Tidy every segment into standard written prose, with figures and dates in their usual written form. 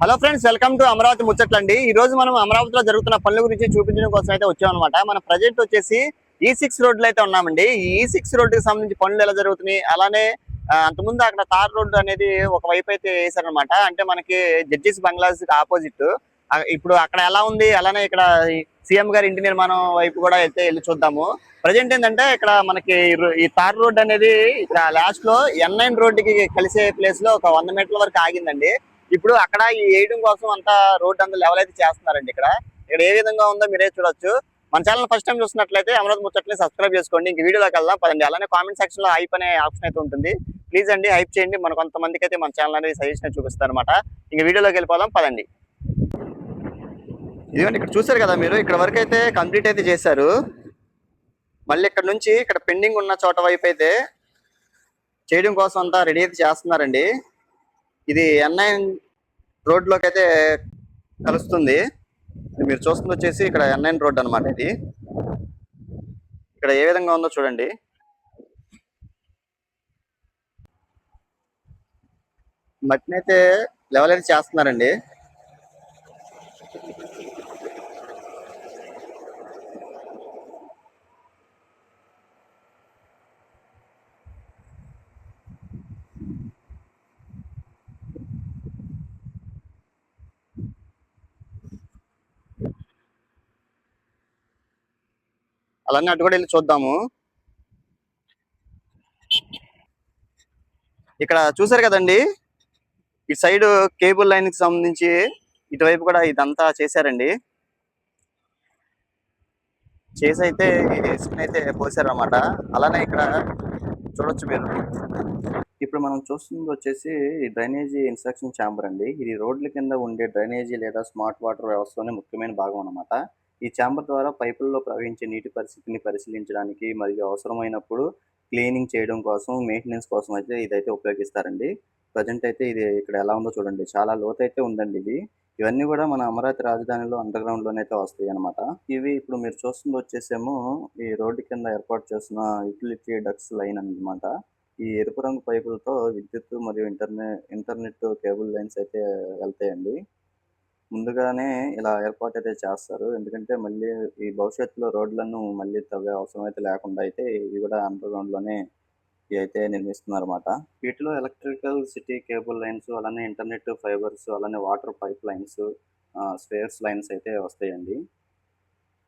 Hello friends, welcome to Amaravati ముచ్చట్లండి. ఈ రోజు మనం అమరావతిలో జరుగుతున్న పనుల గురించి చూపించడం కోసం అయితే వచ్చాం అనమాట. మన ప్రజెంట్ వచ్చేసి E6 రోడ్లు అయితే ఉన్నామండి. ఈ E6 రోడ్డుకి సంబంధించి పనులు ఎలా జరుగుతున్నాయి, అలానే అంతకుముందు అక్కడ తార్ రోడ్డు అనేది ఒక వైపు అయితే వేసారనమాట. అంటే మనకి జడ్జిస్ బంగ్లాస్ ఆపోజిట్. ఇప్పుడు అక్కడ ఎలా ఉంది, అలానే ఇక్కడ సీఎం గారి ఇంటి నిర్మాణం వైపు కూడా అయితే వెళ్ళి చూద్దాము. ప్రజెంట్ ఏంటంటే ఇక్కడ మనకి ఈ తార్ రోడ్ అనేది ఇక్కడ లాస్ట్ లో N9 రోడ్డుకి కలిసే ప్లేస్ లో ఒక 100 మీటర్ల వరకు ఆగిందండి. ఇప్పుడు అక్కడ ఈ వేయడం కోసం అంతా రోడ్ అంతా లెవెల్ అయితే చేస్తున్నారండి. ఇక్కడ ఇక్కడ ఏ విధంగా ఉందో మీరే చూడొచ్చు. మన ఛానల్ ఫస్ట్ టైం చూస్తున్నట్లయితే అమరావతి ముచ్చట్ని సబ్స్క్రైబ్ చేసుకోండి. ఇంక వీడియోలోకి వెళ్దాం పదండి. అలానే కామెంట్ సెక్షన్ లో హైప్ అనే ఆప్షన్ అయితే ఉంటుంది. ప్లీజ్ అండి హైప్ చేయండి. మన కొంతమందికి అయితే మన ఛానల్ అనేది సజెషన్ చూపిస్తారు అనమాట. ఇంక వీడియోలోకి వెళ్ళిపోదాం పదండి. ఇదిగోండి, ఇక్కడ చూసారు కదా మీరు, ఇక్కడ వరకు అయితే కంప్లీట్ అయితే చేశారు. మళ్ళీ ఇక్కడ నుంచి ఇక్కడ పెండింగ్ ఉన్న చోట వైపు అయితే చేయడం కోసం అంతా రెడీ అయితే చేస్తున్నారండి. ఇది N9 రోడ్లోకి అయితే కలుస్తుంది. మీరు చూస్తుంది వచ్చేసి ఇక్కడ N9 రోడ్ అనమాట. ఇది ఇక్కడ ఏ విధంగా ఉందో చూడండి. మట్టిని అయితే లెవెల్ అయితే చేస్తున్నారండి. అలానే అటు కూడా వెళ్ళి చూద్దాము. ఇక్కడ చూసారు కదండి, ఈ సైడ్ కేబుల్ లైన్ కి సంబంధించి ఇటువైపు కూడా ఇదంతా చేశారండి. చేసి అయితే ఇసుకని అయితే పోసారు అనమాట. అలానే ఇక్కడ చూడొచ్చు మీరు. ఇప్పుడు మనం చూస్తుంది వచ్చేసి డ్రైనేజీ ఇన్స్ట్రక్షన్ ఛాంబర్ అండి. ఇది రోడ్ల కింద ఉండే డ్రైనేజీ లేదా స్మార్ట్ వాటర్ వ్యవస్థలోనే ముఖ్యమైన భాగం అన్నమాట. ఈ ఛాంబర్ ద్వారా పైపుల్లో ప్రవహించే నీటి పరిస్థితిని పరిశీలించడానికి మరియు అవసరమైనప్పుడు క్లీనింగ్ చేయడం కోసం, మెయింటెనెన్స్ కోసం అయితే ఇదైతే ఉపయోగిస్తారండి. ప్రజెంట్ అయితే ఇది ఇక్కడ ఎలా ఉందో చూడండి. చాలా లోతైతే ఉందండి ఇది. ఇవన్నీ కూడా మన అమరావతి రాజధానిలో అండర్ గ్రౌండ్ లోనైతే వస్తాయి అనమాట. ఇవి ఇప్పుడు మీరు చూస్తుంది వచ్చేసేమో ఈ రోడ్డు కింద ఏర్పాటు చేసిన యూటిలిటీ డక్స్ లైన్ అన్నమాట. ఈ ఎరుపు రంగు పైపులతో విద్యుత్ మరియు ఇంటర్నెట్ కేబుల్ లైన్స్ అయితే వెళ్తాయండి. ముందుగానే ఇలా ఏర్పాటు అయితే చేస్తారు. ఎందుకంటే మళ్ళీ ఈ భవిష్యత్తులో రోడ్లను మళ్ళీ తవ్వే అవసరం అయితే లేకుండా అయితే ఇవి కూడా అండర్ గ్రౌండ్ లోనే ఇవి అయితే నిర్మిస్తున్నారు అనమాట. వీటిలో ఎలక్ట్రికల్ సిటీ కేబుల్ లైన్స్, అలానే ఇంటర్నెట్ ఫైబర్స్, అలానే water pipe lines, spares lines అయితే వస్తాయండి.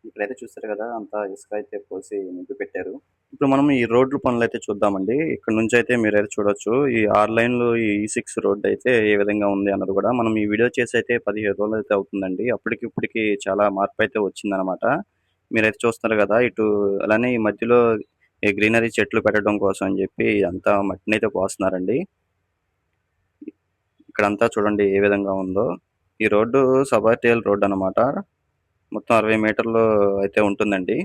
ఇక్కడైతే చూస్తారు కదా, అంతా ఇసుక అయితే పోసి నింపి పెట్టారు. ఇప్పుడు మనం ఈ రోడ్లు పనులు అయితే చూద్దామండి. ఇక్కడ నుంచి అయితే మీరైతే చూడొచ్చు ఈ 6 లైన్లు ఈ E6 రోడ్ అయితే ఏ విధంగా ఉంది అన్నది కూడా మనం ఈ వీడియో చేసి అయితే 15 రోజులు అయితే అవుతుందండి. అప్పటికిప్పటికి చాలా మార్పు అయితే వచ్చిందనమాట. మీరైతే చూస్తున్నారు కదా ఇటు. అలానే ఈ మధ్యలో ఈ గ్రీనరీ చెట్లు పెట్టడం కోసం అని చెప్పి అంతా మట్టిని అయితే పోస్తున్నారండి. ఇక్కడంతా చూడండి ఏ విధంగా ఉందో. ఈ రోడ్డు సబార్టియల్ రోడ్ అనమాట. మొత్తం 60 మీటర్లు అయితే ఉంటుందండి.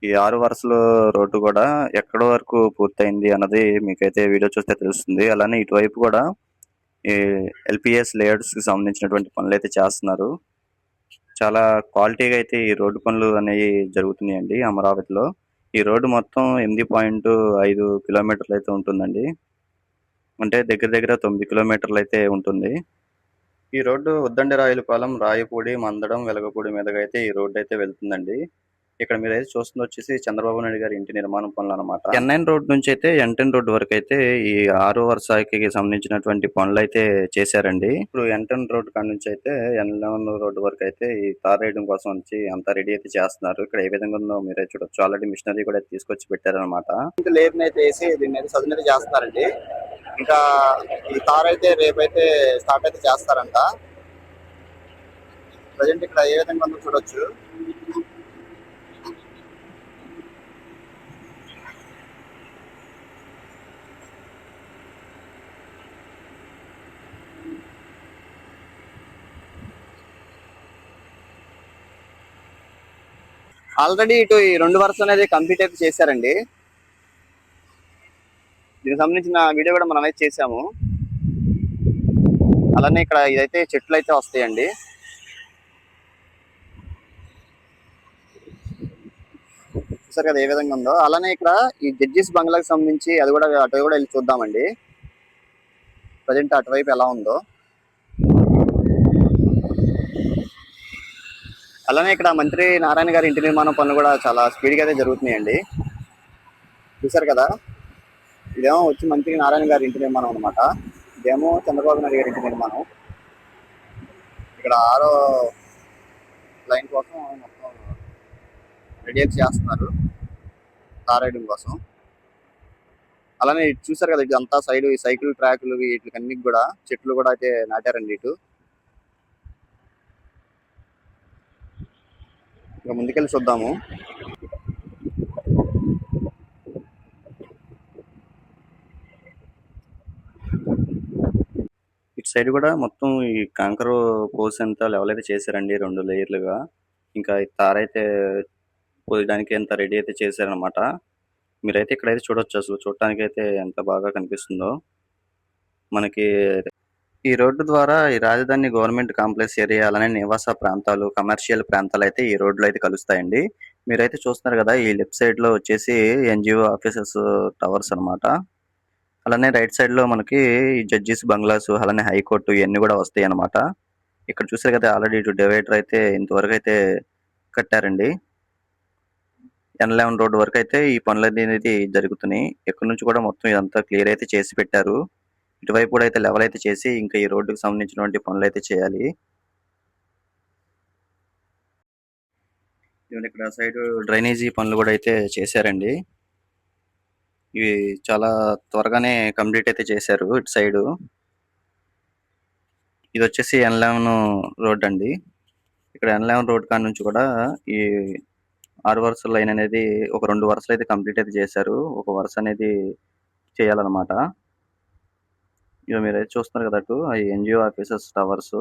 ఈ 6 వరుసల రోడ్డు కూడా ఎక్కడి వరకు పూర్తయింది అన్నది మీకైతే వీడియో చూస్తే తెలుస్తుంది. అలానే ఇటువైపు కూడా ఈ LPS లేఅవుట్స్ కి సంబంధించినటువంటి పనులు అయితే చేస్తున్నారు. చాలా క్వాలిటీగా అయితే ఈ రోడ్డు పనులు అనేవి జరుగుతున్నాయండి అమరావతిలో. ఈ రోడ్డు మొత్తం 8.5 కిలోమీటర్లు అయితే ఉంటుందండి. అంటే దగ్గర దగ్గర 9 కిలోమీటర్లు అయితే ఉంటుంది. ఈ రోడ్డు ఉద్దండి రాయలపాలెం, రాయపూడి, మందడం, వెలగపూడి మీదగా అయితే ఈ రోడ్డు అయితే వెళ్తుందండి. ఇక్కడ మీరు అయితే చూస్తుంది వచ్చేసి చంద్రబాబు నాయుడు గారి ఇంటి నిర్మాణం పనులు అనమాట. N9 రోడ్ నుంచి అయితే N10 రోడ్ వరకు అయితే ఈ 6 వరుసకి సంబంధించినటువంటి పనులు అయితే చేశారండి. ఇప్పుడు N10 రోడ్ కాడ నుంచి అయితే N11 రోడ్ వరకు అయితే ఈ తార్ వేయడం కోసం వచ్చి అంతా రెడీ అయితే చేస్తున్నారు. ఇక్కడ ఏ విధంగా ఉందో మీరే చూడొచ్చు. ఆల్రెడీ మిషనరీ కూడా తీసుకొచ్చి పెట్టారనమాట. లేబర్ అయితే వేసి దీన్ని అయితే సదునైతే చేస్తున్నారండి. ఇంకా ఈ తార్ అయితే రేపైతే స్టార్ట్ అయితే చేస్తారంట. ప్రజెంట్ ఇక్కడ ఏ విధంగా ఉందో చూడొచ్చు. ఆల్రెడీ ఇటు ఈ 2 వరుసలు అనేది కంప్లీట్ అయితే చేశారండి. దీనికి సంబంధించిన వీడియో కూడా మనం అయితే చేసాము. అలానే ఇక్కడ ఇదైతే చెట్లు అయితే వస్తాయండి. చూసారు కదా ఏ విధంగా ఉందో. అలానే ఇక్కడ ఈ జడ్జిస్ బంగ్లాకి సంబంధించి అది కూడా అటు కూడా వెళ్ళి చూద్దామండి. ప్రజెంట్ అటువైపు ఎలా ఉందో. అలానే ఇక్కడ మంత్రి నారాయణ గారి ఇంటి నిర్మాణం పనులు కూడా చాలా స్పీడ్గా అయితే జరుగుతున్నాయండి. చూసారు కదా, ఇదేమో వచ్చి మంత్రి నారాయణ గారి ఇంటి నిర్మాణం అనమాట. ఇదేమో చంద్రబాబు నాయుడు గారి ఇంటి నిర్మాణం. ఇక్కడ 6వ లైన్ కోసం మొత్తం రెడీ చేస్తున్నారు కార్ రైడింగ్ కోసం. అలానే ఇటు చూసారు కదా, ఇదంతా సైడ్ ఈ సైకిల్ ట్రాక్లు వీటికన్నీ కూడా చెట్లు కూడా అయితే నాటారండి. ఇటు ఇంకా ముందుకెళ్ళి చూద్దాము. ఇటు సైడ్ కూడా మొత్తం ఈ కాంకర్ పోసి అంతా లెవెల్ అయితే చేశారండి 2 లేయర్లుగా. ఇంకా ఈ తారైతే పోయడానికి ఎంత రెడీ అయితే చేశారనమాట. మీరైతే ఇక్కడైతే చూడొచ్చు, అసలు చూడటానికి అయితే ఎంత బాగా కనిపిస్తుందో మనకి. ఈ రోడ్డు ద్వారా ఈ రాజధాని గవర్నమెంట్ కాంప్లెక్స్ ఏరియా, అలానే నివాస ప్రాంతాలు, కమర్షియల్ ప్రాంతాలు అయితే ఈ రోడ్లో అయితే కలుస్తాయండి. మీరైతే చూస్తున్నారు కదా, ఈ లెఫ్ట్ సైడ్ లో వచ్చేసి ఎన్జిఓ ఆఫీసెస్ టవర్స్ అనమాట. అలానే రైట్ సైడ్ లో మనకి జడ్జిస్ బంగ్లాస్, అలానే హైకోర్టు ఇవన్నీ కూడా వస్తాయి అనమాట. ఇక్కడ చూసారు కదా, ఆల్రెడీ ఇటు డివైడర్ అయితే ఇంతవరకు అయితే కట్టారండి. N11 రోడ్డు వరకు అయితే ఈ పనులు అనేది జరుగుతున్నాయి. ఇక్కడ నుంచి కూడా మొత్తం ఇదంతా క్లియర్ అయితే చేసి పెట్టారు. ఇటువైపు కూడా అయితే లెవెల్ అయితే చేసి ఇంకా ఈ రోడ్డుకు సంబంధించినటువంటి పనులు అయితే చేయాలి. ఇక్కడ సైడ్ డ్రైనేజీ పనులు కూడా అయితే చేశారండి. ఇవి చాలా త్వరగానే కంప్లీట్ అయితే చేశారు. ఇటు సైడ్ ఇది వచ్చేసి N11 రోడ్ అండి. ఇక్కడ N11 రోడ్ కాడ నుంచి కూడా ఈ 6 వరుసల లైన్ అనేది ఒక 2 వరుసలు అయితే కంప్లీట్ అయితే చేశారు. ఒక వరుస అనేది చేయాలన్నమాట. ఇక మీరు అయితే చూస్తున్నారు కదా, అటు ఎన్జిఓ ఆఫీసెస్ టవర్స్.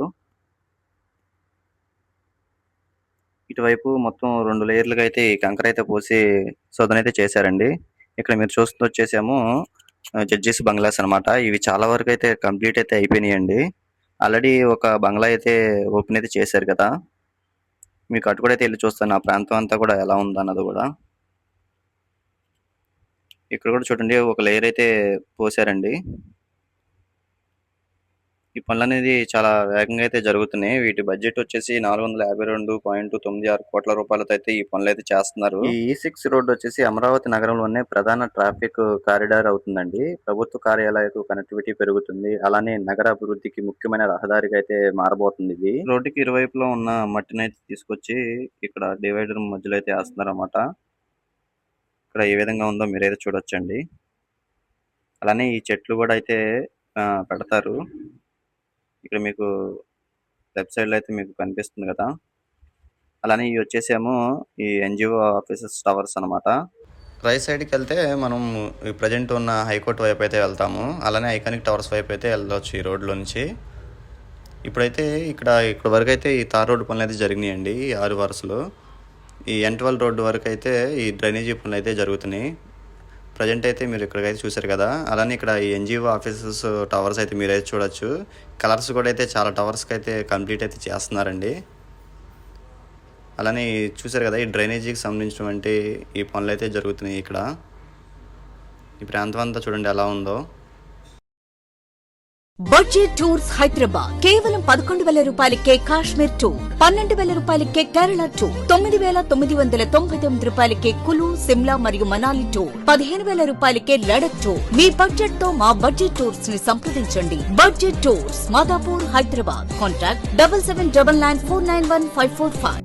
ఇటువైపు మొత్తం 2 లేయర్లుగా అయితే ఈ కంకర అయితే పోసి శోధన అయితే చేశారండి. ఇక్కడ మీరు చూస్తూ వచ్చేసేమో జడ్జిస్ బంగ్లాస్ అనమాట. ఇవి చాలా వరకు అయితే కంప్లీట్ అయితే అయిపోయినాయండి. ఆల్రెడీ ఒక బంగ్లా అయితే ఓపెన్ అయితే చేశారు కదా, మీకు అటు కూడా అయితే వెళ్ళి చూస్తాను ఆ ప్రాంతం అంతా కూడా ఎలా ఉందన్నది కూడా. ఇక్కడ కూడా చూడండి, ఒక లేయర్ అయితే పోసారండి. ఈ పనులు అనేది చాలా వేగంగా అయితే జరుగుతున్నాయి. వీటి బడ్జెట్ వచ్చేసి 452.96 కోట్ల రూపాయలతో అయితే ఈ పనులు అయితే చేస్తున్నారు. ఈ E6 రోడ్డు వచ్చేసి అమరావతి నగరంలోనే ప్రధాన ట్రాఫిక్ కారిడార్ అవుతుందండి. ప్రభుత్వ కార్యాలయాలకు కనెక్టివిటీ పెరుగుతుంది. అలానే నగర అభివృద్ధికి ముఖ్యమైన రహదారిగా అయితే మారబోతుంది. ఇది రోడ్డుకి ఇరువైపులో ఉన్న మట్టిని అయితే తీసుకొచ్చి ఇక్కడ డివైడర్ మధ్యలో అయితే వేస్తున్నారు అన్నమాట. ఇక్కడ ఏ విధంగా ఉందో మీరైతే చూడొచ్చండి. అలానే ఈ చెట్లు కూడా అయితే పెడతారు. ఇక్కడ మీకు లెఫ్ట్ సైడ్ లో అయితే మీకు కనిపిస్తుంది కదా. అలానే ఇవి వచ్చేసేమో ఈ ఎన్జిఓ ఆఫీసెస్ టవర్స్ అనమాట. రైట్ సైడ్కి వెళ్తే మనం ప్రజెంట్ ఉన్న హైకోర్టు వైపు అయితే వెళ్తాము. అలానే ఐకానిక్ టవర్స్ వైపు అయితే వెళ్ళవచ్చు ఈ రోడ్లో నుంచి. ఇప్పుడైతే ఇక్కడ వరకు అయితే ఈ తార్ రోడ్డు పనులు అయితే జరిగినాయండి. 6 వరుసలు. ఈ N12 రోడ్డు వరకు అయితే ఈ డ్రైనేజీ పనులు అయితే జరుగుతున్నాయి. ప్రజెంట్ అయితే మీరు ఇక్కడికైతే చూసారు కదా. అలానే ఇక్కడ ఈ ఎన్జిఓ ఆఫీసెస్ టవర్స్ అయితే మీరైతే చూడొచ్చు. కలర్స్ కూడా అయితే చాలా టవర్స్కి అయితే కంప్లీట్ అయితే చేస్తున్నారండి. అలానే చూసారు కదా, ఈ డ్రైనేజీకి సంబంధించినటువంటి ఈ పనులు అయితే జరుగుతున్నాయి. ఇక్కడ ఈ ప్రాంతం అంతా చూడండి ఎలా ఉందో. బడ్జెట్ టూర్స్ హైదరాబాద్ కేవలం 11,000 రూపాయలకే కాశ్మీర్ టూర్, 12,000 రూపాయలకే కేరళ టూర్, 9,999 రూపాయలకే కులు, సిమ్లా మరియు మనాలి టూర్, 15,000 రూపాయలకే లడక్ టూర్. మీ బడ్జెట్ తో మా బడ్జెట్ టూర్స్ ని సంప్రదించండి. Budget tours Madhapur Hyderabad. Contact 7799491545.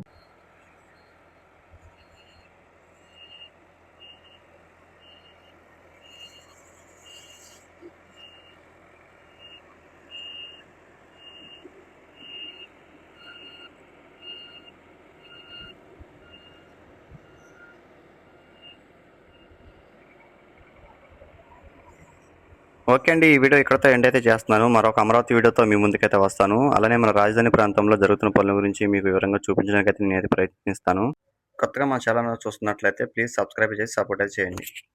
Okay అండి, ఈ వీడియో ఇక్కడతో ఎండ్ అయితే చేస్తున్నాను. మరొక అమరావతి వీడియోతో మీ ముందుకైతే వస్తాను. అలానే మన రాజధాని ప్రాంతంలో జరుగుతున్న పనుల గురించి మీకు వివరంగా చూపించడానికి అయితే నేనైతే ప్రయత్నిస్తాను. కొత్తగా మా ఛానల్ చూస్తున్నట్లయితే ప్లీజ్ సబ్స్క్రైబ్ చేసి సపోర్ట్ అయితే చేయండి.